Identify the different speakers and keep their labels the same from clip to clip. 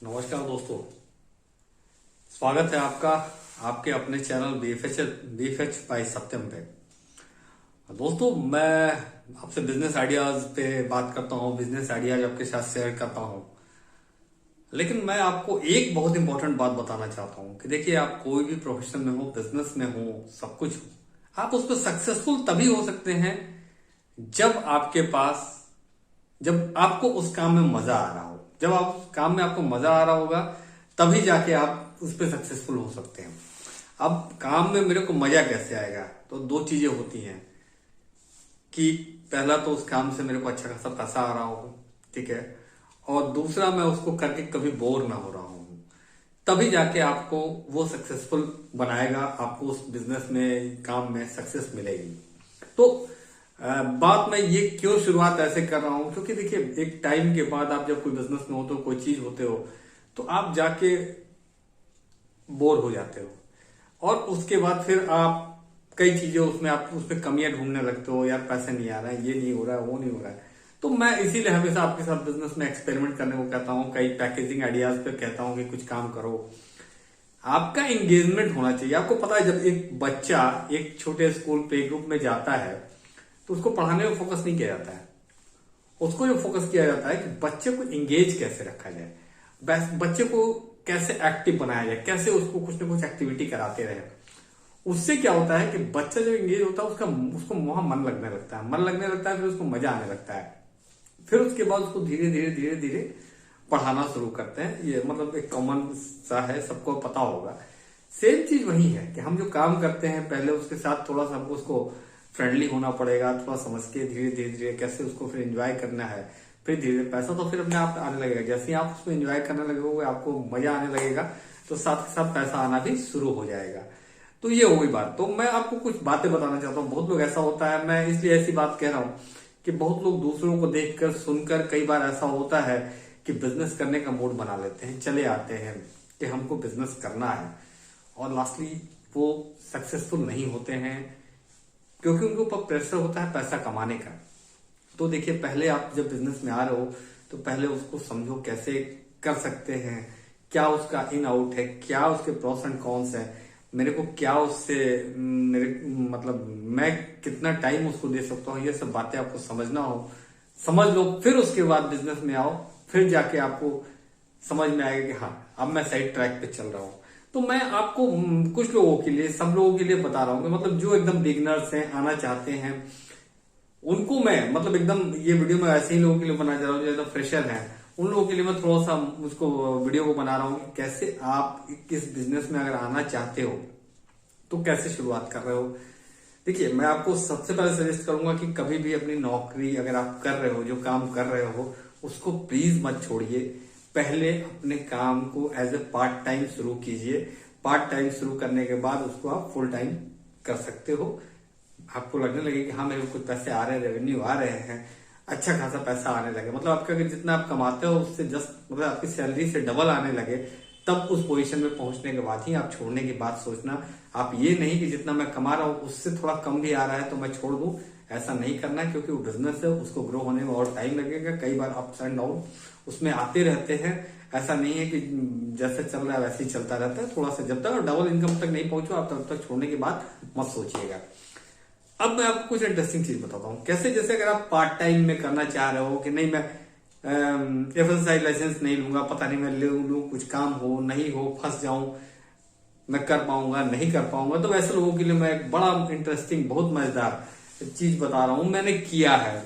Speaker 1: नमस्कार दोस्तों, स्वागत है आपका आपके अपने चैनल बीएफएच बाय सत्यम पे। दोस्तों, मैं आपसे बिजनेस आइडियाज पे बात करता हूँ, बिजनेस आइडियाज आपके साथ शेयर करता हूँ। लेकिन मैं आपको एक बहुत इंपॉर्टेंट बात बताना चाहता हूँ कि देखिए, आप कोई भी प्रोफेशन में हो, बिजनेस में हो, सब कुछ हो, आप उस पर सक्सेसफुल तभी हो सकते हैं जब आपके पास जब आपको उस काम में मजा आ रहा हो। जब आप उस काम में आपको मजा आ रहा होगा, तभी जाके आप उस पर सक्सेसफुल हो सकते हैं। अब काम में मेरे को मजा कैसे आएगा, तो दो चीजें होती हैं कि पहला तो उस काम से मेरे को अच्छा खासा पैसा आ रहा हो, ठीक है, और दूसरा मैं उसको करके कभी बोर ना हो रहा हूँ। तभी जाके आपको वो सक्सेसफुल बनाएगा, आपको उस बिजनेस में, काम में सक्सेस मिलेगी। तो बात मैं ये क्यों शुरुआत ऐसे कर रहा हूं, क्योंकि देखिए, एक टाइम के बाद आप जब कोई बिजनेस में होते हो, कोई चीज होते हो, तो आप जाके बोर हो जाते हो और उसके बाद फिर आप कई चीजें उसमें आप उसमें कमियां ढूंढने लगते हो। यार, पैसे नहीं आ रहा है, ये नहीं हो रहा है, वो नहीं हो रहा है। तो मैं इसीलिए हमेशा आपके साथ बिजनेस में एक्सपेरिमेंट करने को कहता हूँ, कई पैकेजिंग आइडियाज पे कहता हूँ कि कुछ काम करो। आपका एंगेजमेंट होना चाहिए। आपको पता है, जब एक बच्चा एक छोटे स्कूल प्ले ग्रुप में जाता है तो उसको पढ़ाने में फोकस नहीं किया जाता है। उसको जो फोकस किया जाता है कि बच्चे को एंगेज कैसे रखा जाए, बच्चे को कैसे एक्टिव बनाया जाए, कैसे उसको कुछ ना कुछ एक्टिविटी कराते रहे। उससे क्या होता है कि बच्चा जो एंगेज होता है, उसको वहां मन लगने लगता है, फिर उसको मजा आने लगता है। फिर उसके बाद उसको धीरे धीरे धीरे धीरे पढ़ाना शुरू करते हैं। ये मतलब एक कॉमन सा है, सबको पता होगा। सेम चीज वही है कि हम जो काम करते हैं, पहले उसके साथ थोड़ा सा हमको उसको फ्रेंडली होना पड़ेगा, थोड़ा समझ के धीरे धीरे धीरे कैसे उसको फिर एंजॉय करना है। फिर धीरे धीरे पैसा तो फिर अपने आप आने लगेगा। जैसे ही आप उसको एंजॉय करने लगोगे, आपको मजा आने लगेगा, तो साथ के साथ पैसा आना भी शुरू हो जाएगा। तो ये हो गई बात। तो मैं आपको कुछ बातें बताना चाहता हूँ। बहुत लोग ऐसा होता है, मैं इसलिए ऐसी बात कह रहा हूँ कि बहुत लोग दूसरों को देखकर सुनकर कई बार ऐसा होता है कि बिजनेस करने का मूड बना लेते हैं, चले आते हैं कि हमको बिजनेस करना है, और लास्टली वो सक्सेसफुल नहीं होते हैं क्योंकि उनके ऊपर प्रेशर होता है पैसा कमाने का। तो देखिए, पहले आप जब बिजनेस में आ रहे हो तो पहले उसको समझो कैसे कर सकते हैं, क्या उसका इन आउट है, क्या उसके प्रोस एंड कॉन्स है, मेरे को क्या उससे मेरे मतलब मैं कितना टाइम उसको दे सकता हूँ। ये सब बातें आपको समझ लो। फिर उसके बाद बिजनेस में आओ, फिर जाके आपको समझ में आएगा कि हाँ, अब मैं सही ट्रैक पे चल रहा हूँ। तो मैं आपको कुछ लोगों के लिए, सब लोगों के लिए बता रहा हूँ कि मतलब जो एकदम बिगिनर्स हैं, आना चाहते हैं, उनको मैं मतलब एकदम ये वीडियो में ऐसे ही लोगों के लिए बनाया जा रहा हूँ जो एकदम फ्रेशर हैं। उन लोगों के लिए मैं थोड़ा सा उसको वीडियो को बना रहा हूँ कि कैसे आप किस बिजनेस में अगर आना चाहते हो तो कैसे शुरुआत कर रहे हो। देखिए, मैं आपको सबसे पहले सजेस्ट करूंगा कि कभी भी अपनी नौकरी अगर आप कर रहे हो, जो काम कर रहे हो, उसको प्लीज मत छोड़िए। पहले अपने काम को एज ए पार्ट टाइम शुरू कीजिए। पार्ट टाइम शुरू करने के बाद उसको आप फुल टाइम कर सकते हो। आपको लगने लगे कि हाँ, मेरे को कुछ पैसे आ रहे हैं, रेवेन्यू आ रहे हैं, अच्छा खासा पैसा आने लगे, मतलब आपका अगर जितना आप कमाते हो उससे जस्ट मतलब आपकी सैलरी से डबल आने लगे, तब उस पोजीशन में पहुंचने के बाद ही आप छोड़ने की बात सोचना। आप ये नहीं कि जितना मैं कमा रहा हूं उससे थोड़ा कम भी आ रहा है तो मैं छोड़ दूं, ऐसा नहीं करना है। क्योंकि वो बिजनेस है, उसको ग्रो होने में और टाइम लगेगा। कई बार अप्स एंड डाउन उसमें आते रहते हैं। ऐसा नहीं है कि जैसे चल रहा है वैसे ही चलता रहता है। थोड़ा सा जब तक डबल इनकम तक नहीं पहुंचो आप, तब तक छोड़ने की बात मत सोचिएगा। अब मैं आपको कुछ इंटरेस्टिंग चीज बताता हूँ कैसे। जैसे अगर आप पार्ट टाइम में करना चाह रहे हो कि नहीं, मैं एफएसआई लाइसेंस नहीं लूंगा, पता नहीं मैं ले लूं, कुछ काम हो नहीं हो, फंस जाऊं, मैं कर पाऊंगा नहीं कर पाऊंगा, तो वैसे लोगों के लिए मैं एक बड़ा इंटरेस्टिंग, बहुत मजेदार चीज बता रहा हूं। मैंने किया है,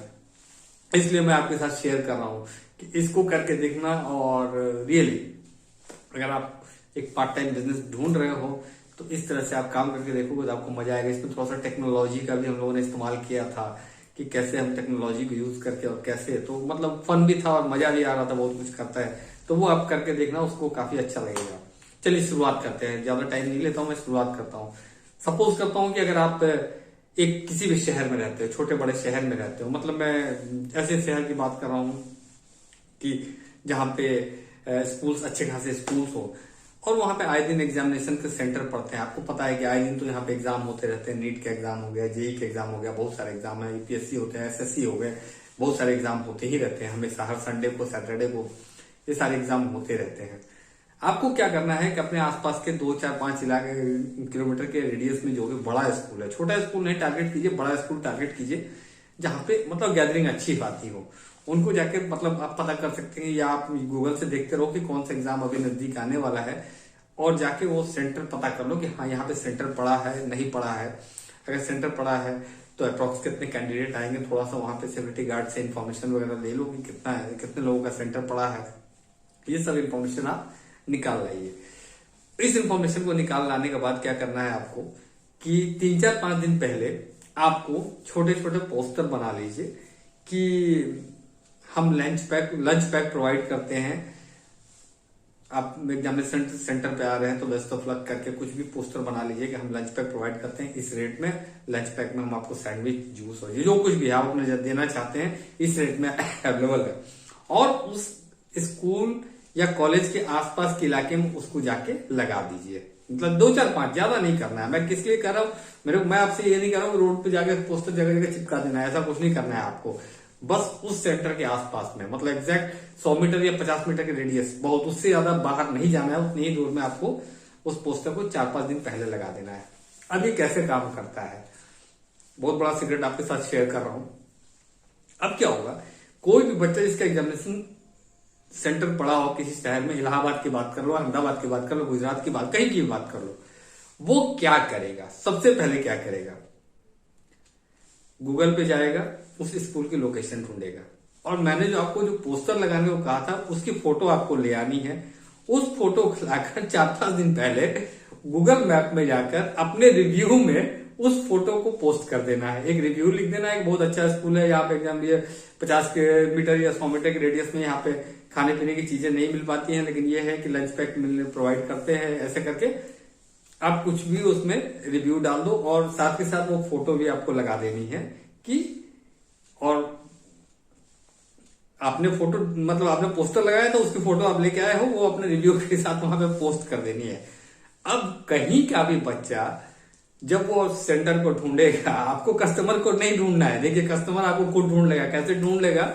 Speaker 1: इसलिए मैं आपके साथ शेयर कर रहा हूं कि इसको करके देखना। और रियली अगर आप एक पार्ट टाइम बिजनेस ढूंढ रहे हो तो इस तरह से आप काम करके देखोगे तो आपको मजा आएगा। इसमें थोड़ा सा टेक्नोलॉजी का भी हम लोगों ने इस्तेमाल किया था कि कैसे हम टेक्नोलॉजी को यूज करके और कैसे, तो मतलब फन भी था और मजा भी आ रहा था, बहुत कुछ करता है। तो वो आप करके देखना, उसको काफी अच्छा लगेगा। चलिए शुरुआत करते हैं, ज्यादा टाइम नहीं लेता हूं, मैं शुरुआत करता हूँ। सपोज करता हूँ कि अगर आप एक किसी भी शहर में रहते हो, छोटे बड़े शहर में रहते हो, मतलब मैं ऐसे शहर की बात कर रहा हूँ कि जहाँ पे स्कूल्स, अच्छे खासे स्कूल्स हो, और वहां पे आए दिन एग्जामिनेशन के सेंटर पड़ते हैं। आपको पता है कि आए दिन तो यहाँ पे एग्जाम होते रहते हैं। नीट का एग्जाम हो गया, जेई का एग्जाम हो गया, बहुत सारे एग्जाम है, यूपीएससी होते हैं, एसएससी हो गए, बहुत सारे एग्जाम होते ही रहते हैं हमेशा, हर संडे को, सैटरडे को ये सारे एग्जाम होते रहते हैं। आपको क्या करना है कि अपने आसपास के 2, 4, 5 इलाके किलोमीटर के रेडियस में जो भी बड़ा स्कूल है, छोटा स्कूल नहीं टारगेट कीजिए, बड़ा स्कूल टारगेट कीजिए, जहां पे मतलब गैदरिंग अच्छी आती हो। उनको जाके मतलब आप पता कर सकते हैं, या आप गूगल से देखते रहो कि कौन सा एग्जाम अभी नजदीक आने वाला है, और जाके वो सेंटर पता कर लो कि हाँ यहाँ पे सेंटर पड़ा है नहीं पड़ा है। अगर सेंटर पड़ा है तो अप्रोक्स कितने कैंडिडेट आएंगे, थोड़ा सा वहां पे सिक्योरिटी गार्ड से इन्फॉर्मेशन वगैरह ले लो कि कितना है, कितने लोगों का सेंटर पड़ा है। ये सब इन्फॉर्मेशन आप निकाल लाइए। इस इन्फॉर्मेशन को निकाल लाने के बाद क्या करना है आपको कि 3, 4, 5 दिन पहले आपको छोटे छोटे पोस्टर बना लीजिए कि हम लंच पैक प्रोवाइड करते हैं, आप एग्जामिनेशन सेंटर पे आ रहे हैं तो बेस्ट ऑफ लक करके कुछ भी पोस्टर बना लीजिए कि हम लंच पैक प्रोवाइड करते हैं इस रेट में। लंच पैक में हम आपको सैंडविच, जूस और ये जो कुछ भी आप अपने देना चाहते हैं इस रेट में अवेलेबल है। और उस स्कूल या कॉलेज के आसपास के इलाके में उसको जाके लगा दीजिए। मतलब 2, 4, 5, ज्यादा नहीं करना है। मैं किस लिए कर रहा हूँ, मैं आपसे ये नहीं कर रहा हूँ रोड पे जाके पोस्टर जगह जगह चिपका देना है, ऐसा कुछ नहीं करना है आपको। बस उस सेंटर के आसपास में, मतलब एग्जैक्ट 100 मीटर या 50 मीटर के रेडियस, बहुत उससे ज्यादा बाहर नहीं जाना है, उतनी ही दूर में आपको उस पोस्टर को 4-5 दिन पहले लगा देना है। अब ये कैसे काम करता है, बहुत बड़ा सीक्रेट आपके साथ शेयर कर रहा हूं। अब क्या होगा, कोई भी बच्चा जिसका एग्जामिनेशन सेंटर पड़ा हो किसी शहर में, इलाहाबाद की बात कर लो, अहमदाबाद की बात कर लो, गुजरात की बात, कहीं की बात कर लो, वो क्या करेगा, सबसे पहले क्या करेगा, गूगल पे जाएगा, उस स्कूल की लोकेशन ढूंढेगा, और मैंने जो आपको जो पोस्टर लगाने को कहा था उसकी फोटो आपको ले आनी है। उस फोटो को लाकर 4-5 दिन पहले गूगल मैप में जाकर अपने रिव्यू में उस फोटो को पोस्ट कर देना है। एक रिव्यू लिख देना है, बहुत अच्छा स्कूल है, यहाँ पे एग्जाम दिए 50 मीटर या 100 मीटर के रेडियस में यहाँ पे खाने पीने की चीजें नहीं मिल पाती हैं, लेकिन ये है कि लंच पैक प्रोवाइड करते हैं। ऐसे करके आप कुछ भी उसमें रिव्यू डाल दो, और साथ के साथ वो फोटो भी आपको लगा देनी है कि, और आपने फोटो मतलब आपने पोस्टर लगाया था उसकी फोटो आप लेके आए हो, वो अपने रिव्यू के साथ वहां पे पोस्ट कर देनी है। अब कहीं का भी बच्चा जब वो सेंटर को ढूंढेगा, आपको कस्टमर को नहीं ढूंढना है। देखिए कस्टमर आपको खुद ढूंढ लेगा, कैसे ढूंढ लेगा,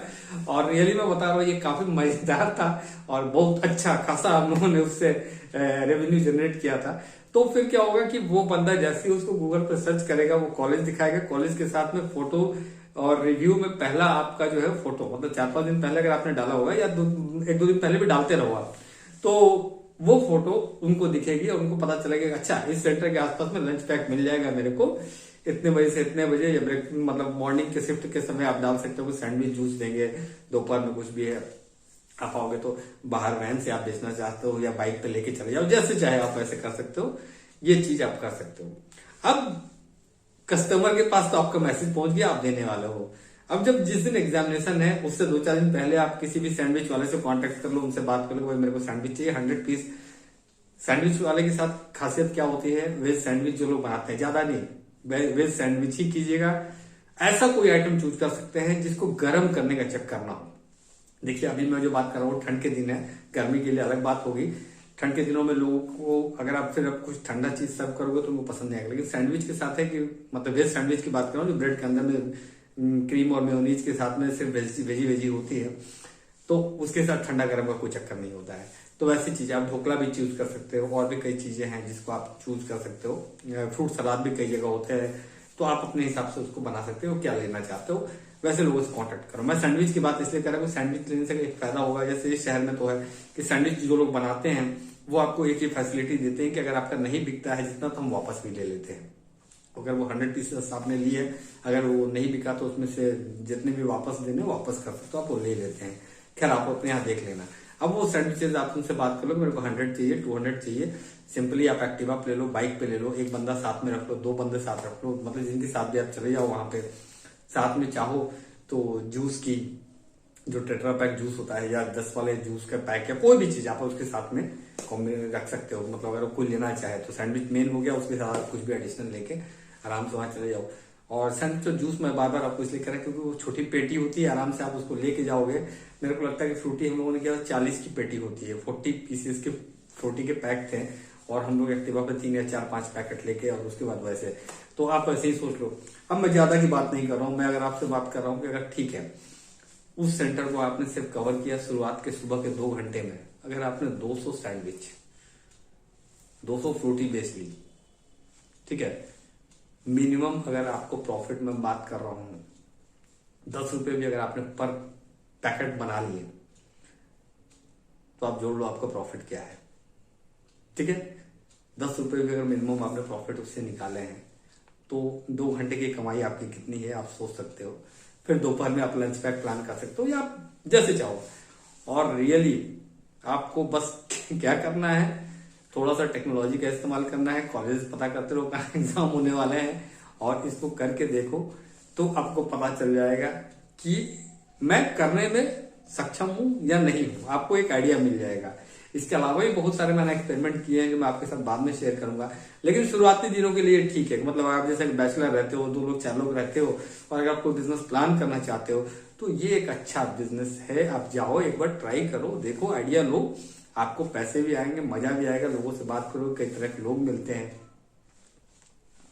Speaker 1: और रियली मैं बता रहा हूँ ये काफी मजेदार था और बहुत अच्छा खासा हम लोगों ने उससे रेवेन्यू जनरेट किया था। तो फिर क्या होगा कि वो बंदा जैसे ही उसको गूगल पर सर्च करेगा, वो कॉलेज दिखाएगा, कॉलेज के साथ में फोटो, और रिव्यू में पहला आपका जो है फोटो, मतलब 4-5 दिन पहले अगर आपने डाला होगा या 1-2 दिन पहले भी डालते रहो आप, तो वो फोटो उनको दिखेगी और उनको पता चलेगा अच्छा इस सेंटर के आसपास में लंच पैक मिल जाएगा मेरे को, इतने बजे से इतने बजे, या ब्रेक मतलब मॉर्निंग के शिफ्ट के समय आप डाल सकते हो, सैंडविच जूस देंगे, दोपहर में कुछ भी है, आप आओगे तो बाहर वैन से आप बेचना चाहते हो या बाइक पे लेके चले जाओ, जैसे चाहे आप वैसे कर सकते हो। ये चीज आप कर सकते हो। अब कस्टमर के पास तो आपका मैसेज पहुंच गया, आप देने वाले हो। अब जब जिस दिन एग्जामिनेशन है उससे 2-4 दिन पहले आप किसी भी सैंडविच वाले से कांटेक्ट कर लो, उनसे बात कर लो, भाई मेरे को सैंडविच चाहिए 100 पीस। सैंडविच वाले के साथ खासियत क्या होती है, वेज सैंडविच जो लोग बनाते हैं, ज्यादा नहीं, वेज सैंडविच ही कीजिएगा। ऐसा कोई आइटम चूज कर सकते हैं जिसको गर्म करने का चक्कर ना हो। देखिए अभी मैं जो बात कर रहा हूँ ठंड के दिन है, गर्मी के लिए अलग बात होगी। ठंड के दिनों में लोगों को अगर आप फिर कुछ ठंडा चीज सर्व करोगे तो उनको पसंद नहीं आएगा, लेकिन सैंडविच के साथ है कि मतलब वेज सैंडविच की बात कर रहा हूँ, जो ब्रेड के अंदर में क्रीम और मेयोनीज के साथ में सिर्फ वेजी होती है, तो उसके साथ ठंडा गर्म का कोई चक्कर नहीं होता है। तो वैसी चीजें आप ढोकला भी चूज कर सकते हो, और भी कई चीजें हैं जिसको आप चूज कर सकते हो। फ्रूट सलाद भी कई जगह होते हैं, तो आप अपने हिसाब से उसको बना सकते हो, क्या लेना चाहते हो वैसे लोगों से कांटेक्ट करो। मैं सैंडविच की बात इसलिए कर रहा हूँ, सैंडविच लेने से एक फायदा होगा, जैसे इस शहर में तो है कि सैंडविच जो लोग बनाते हैं वो आपको एक ही फैसिलिटी देते हैं कि अगर आपका नहीं बिकता है जितना, तो हम वापस भी ले लेते हैं। अगर वो 100 पीसेस आपने लिए, अगर वो नहीं बिका तो उसमें से जितने भी वापस देने वापस कर सकते हो, आप वो ले लेते हैं। खैर आप अपने यहाँ देख लेना। अब वो सैंडविचेज आप उनसे बात कर लो, मेरे को 100 चाहिए, 200 चाहिए, सिंपली आप एक्टिवा पे ले लो, बाइक पे ले लो, एक बंदा साथ में रख लो, 2 बंदे साथ रख लो, मतलब जिनके साथ भी आप चले जाओ वहां पे। साथ में चाहो तो जूस की जो टेट्रा पैक जूस होता है या 10 वाले जूस का पैक या कोई भी चीज आप उसके साथ में रख सकते हो। मतलब अगर कोई लेना चाहे तो सैंडविच मेन हो गया, उसके साथ कुछ भी एडिशनल लेके आराम से वहां चले जाओ। और सैंडविच और जूस मैं बार बार आपको इसलिए कह रहा क्योंकि वो छोटी पेटी होती है, आराम से आप उसको लेके जाओगे। मेरे को लगता है कि फ्रूटी हम लोगों ने किया 40 की पेटी होती है, 40 पीसेस के फ्रूटी के पैक थे, और हम लोग एक्टिवा पे 3 या 4-5 पैकेट लेके, और उसके बाद वैसे। तो आप ऐसे ही सोच लो। अब मैं ज्यादा की बात नहीं कर रहा हूँ, मैं अगर आपसे बात कर रहा हूँ कि अगर ठीक है उस सेंटर को आपने सिर्फ कवर किया शुरुआत के सुबह के 2 घंटे में। अगर आपने 200 सैंडविच, 200 फ्रूटी बेच ली, ठीक है, मिनिमम अगर आपको प्रॉफिट में बात कर रहा हूं 10 रुपए भी अगर आपने पर पैकेट बना लिए तो आप जोड़ लो आपका प्रॉफिट क्या है, ठीक है। 10 रुपए भी अगर मिनिमम आपने प्रॉफिट उससे निकाले हैं तो 2 घंटे की कमाई आपकी कितनी है आप सोच सकते हो। फिर दोपहर में आप लंच पैक प्लान कर सकते हो या आप जैसे चाहो। और रियली आपको बस क्या करना है, थोड़ा सा टेक्नोलॉजी का इस्तेमाल करना है, कॉलेज पता करते रहो कहाँ एग्जाम होने वाले हैं और इसको करके देखो तो आपको पता चल जाएगा कि मैं करने में सक्षम हूं या नहीं हूं, आपको एक आइडिया मिल जाएगा। इसके अलावा भी बहुत सारे मैंने एक्सपेरिमेंट किए हैं जो मैं आपके साथ बाद में शेयर करूंगा, लेकिन शुरुआती दिनों के लिए ठीक है। मतलब आप जैसे बैचलर रहते हो, 2 लोग 4 लोग रहते हो और अगर आप कोई बिजनेस प्लान करना चाहते हो तो ये एक अच्छा बिजनेस है। आप जाओ एक बार ट्राई करो, देखो, आइडिया लो, आपको पैसे भी आएंगे, मजा भी आएगा, लोगों से बात करो, कई तरह के लोग मिलते हैं।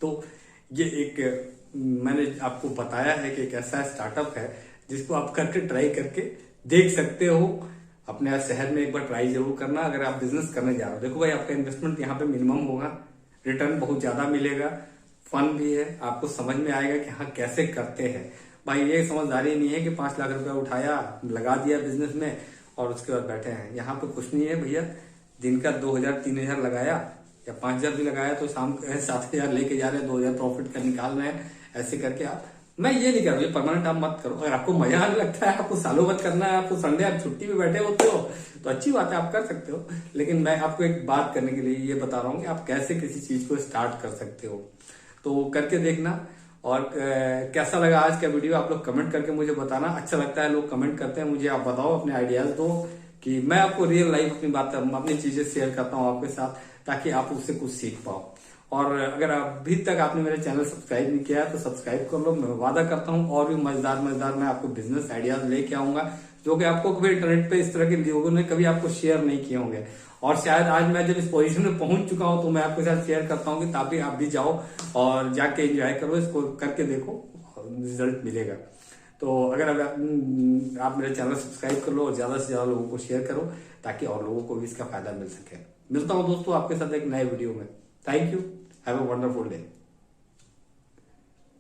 Speaker 1: तो ये एक मैंने आपको बताया है कि एक ऐसा स्टार्टअप है जिसको आप करके ट्राई करके देख सकते हो। अपने शहर में एक बार ट्राई जरूर करना अगर आप बिजनेस करने जा रहे हो। देखो भाई, आपका इन्वेस्टमेंट यहाँ पे मिनिमम होगा, रिटर्न बहुत ज्यादा मिलेगा, फन भी है, आपको समझ में आएगा कि हाँ कैसे करते हैं। भाई ये समझदारी नहीं है कि 5 लाख रुपया उठाया, लगा दिया बिजनेस में और उसके बाद बैठे हैं। यहाँ पे कुछ नहीं है भैया, दिन का 2000 3000 लगाया या 5000 भी लगाया तो शाम 7000 लेके जा रहे हैं, 2000 प्रॉफिट का निकाल रहे हैं। ऐसे करके आप, मैं ये नहीं कर रहा, ये परमानेंट आप मत करो। अगर आपको मजा आने लगता है, आपको सालों भर करना है, आपको संडे आप छुट्टी पे बैठे होते हो तो अच्छी बात है, आप कर सकते हो। लेकिन मैं आपको एक बात करने के लिए ये बता रहा हूँ कि आप कैसे किसी चीज को स्टार्ट कर सकते हो, तो करके देखना। और कैसा लगा आज का वीडियो आप लोग कमेंट करके मुझे बताना। अच्छा लगता है लोग कमेंट करते हैं मुझे, आप बताओ, अपने आइडियाज दो कि मैं आपको रियल लाइफ अपनी बात अपनी चीजें शेयर करता हूँ आपके साथ, ताकि आप उससे कुछ सीख पाओ। और अगर अभी तक आपने मेरे चैनल सब्सक्राइब नहीं किया है तो सब्सक्राइब कर लो। मैं वादा करता हूँ और भी मजेदार मैं आपको बिजनेस आइडियाज लेके आऊंगा जो कि आपको कभी इंटरनेट पे इस तरह के लोगों ने कभी आपको शेयर नहीं किए होंगे। और शायद आज मैं जब इस पोजीशन में पहुंच चुका हूं तो मैं आपके साथ शेयर करता हूं कि ताकि आप भी जाओ और जाके एंजॉय करो, इसको करके देखो, रिजल्ट मिलेगा। तो अगर आप मेरे चैनल सब्सक्राइब कर लो और ज्यादा से ज्यादा लोगों को शेयर करो ताकि और लोगों को भी इसका फायदा मिल सके। मिलता हूं दोस्तों आपके साथ एक नए वीडियो में। Thank you, have a wonderful day.